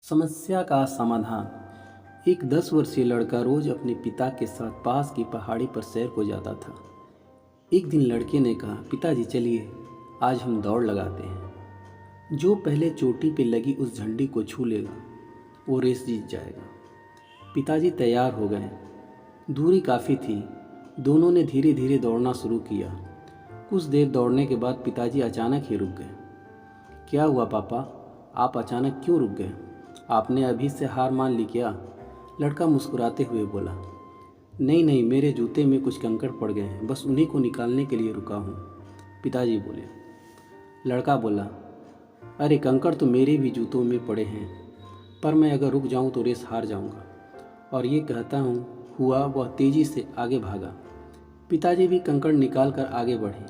समस्या का समाधान। एक 10 वर्षीय लड़का रोज अपने पिता के साथ पास की पहाड़ी पर सैर को जाता था। एक दिन लड़के ने कहा, पिताजी चलिए आज हम दौड़ लगाते हैं। जो पहले चोटी पे लगी उस झंडी को छू लेगा वो रेस जीत जाएगा। पिताजी तैयार हो गए। दूरी काफ़ी थी। दोनों ने धीरे धीरे दौड़ना शुरू किया। कुछ देर दौड़ने के बाद पिताजी अचानक ही रुक गए। क्या हुआ पापा, आप अचानक क्यों रुक गए? आपने अभी से हार मान ली क्या? लड़का मुस्कुराते हुए बोला, नहीं नहीं, मेरे जूते में कुछ कंकड़ पड़ गए हैं, बस उन्हीं को निकालने के लिए रुका हूँ। पिताजी बोले। लड़का बोला, अरे कंकड़ तो मेरे भी जूतों में पड़े हैं, पर मैं अगर रुक जाऊँ तो रेस हार जाऊँगा। और ये कहता हुआ वह तेज़ी से आगे भागा। पिताजी भी कंकड़ निकाल कर आगे बढ़े।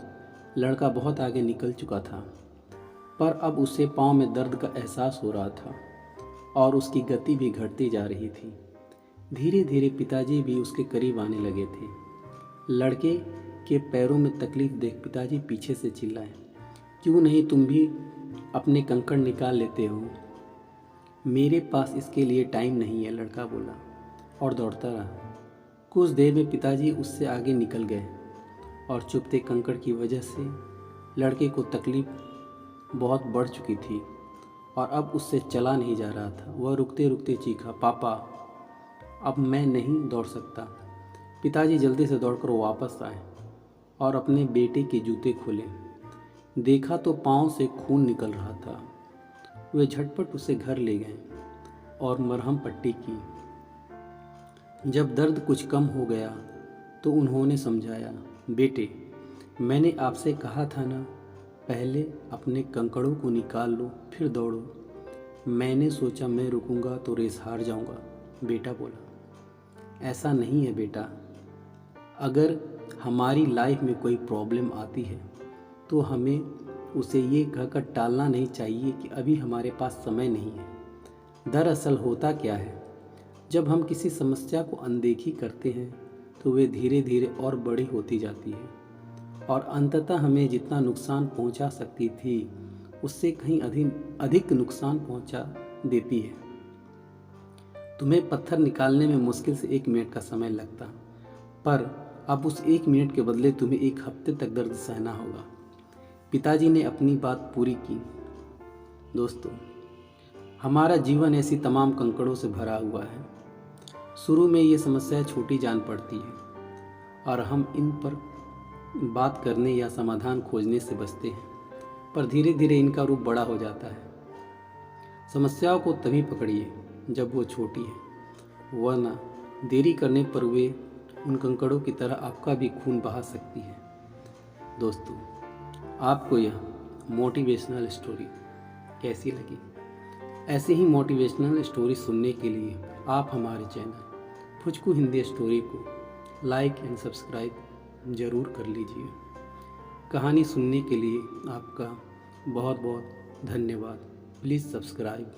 लड़का बहुत आगे निकल चुका था, पर अब उसे पाँव में दर्द का एहसास हो रहा था और उसकी गति भी घटती जा रही थी। धीरे धीरे पिताजी भी उसके करीब आने लगे थे। लड़के के पैरों में तकलीफ देख पिताजी पीछे से चिल्लाए, क्यों नहीं तुम भी अपने कंकड़ निकाल लेते हो? मेरे पास इसके लिए टाइम नहीं है, लड़का बोला और दौड़ता रहा। कुछ देर में पिताजी उससे आगे निकल गए और चुभते कंकड़ की वजह से लड़के को तकलीफ बहुत बढ़ चुकी थी और अब उससे चला नहीं जा रहा था। वह रुकते रुकते चीखा, पापा अब मैं नहीं दौड़ सकता। पिताजी जल्दी से दौड़कर वापस आए और अपने बेटे के जूते खोले। देखा तो पाँव से खून निकल रहा था। वे झटपट उसे घर ले गए और मरहम पट्टी की। जब दर्द कुछ कम हो गया तो उन्होंने समझाया, बेटे मैंने आपसे कहा था ना, पहले अपने कंकड़ों को निकाल लो फिर दौड़ो। मैंने सोचा मैं रुकूंगा तो रेस हार जाऊंगा। बेटा बोला, ऐसा नहीं है बेटा, अगर हमारी लाइफ में कोई प्रॉब्लम आती है तो हमें उसे ये कहकर टालना नहीं चाहिए कि अभी हमारे पास समय नहीं है। दरअसल होता क्या है, जब हम किसी समस्या को अनदेखी करते हैं तो वे धीरे धीरे और बड़ी होती जाती है और अंततः हमें जितना नुकसान पहुंचा सकती थी उससे कहीं अधिक नुकसान पहुंचा देती है। तुम्हें पत्थर निकालने में मुश्किल से 1 मिनट का समय लगता, पर अब उस 1 मिनट के बदले तुम्हें 1 हफ्ते तक दर्द सहना होगा। पिताजी ने अपनी बात पूरी की। दोस्तों, हमारा जीवन ऐसी तमाम कंकड़ों से भरा हुआ है। शुरू में ये समस्या छोटी जान पड़ती है और हम इन पर बात करने या समाधान खोजने से बचते हैं, पर धीरे धीरे इनका रूप बड़ा हो जाता है। समस्याओं को तभी पकड़िए जब वो छोटी है, वरना देरी करने पर वे उन कंकड़ों की तरह आपका भी खून बहा सकती है। दोस्तों, आपको यह मोटिवेशनल स्टोरी कैसी लगी? ऐसे ही मोटिवेशनल स्टोरी सुनने के लिए आप हमारे चैनल फुचकू हिंदी स्टोरी को लाइक एंड सब्सक्राइब ज़रूर कर लीजिए। कहानी सुनने के लिए आपका बहुत बहुत धन्यवाद। Please subscribe.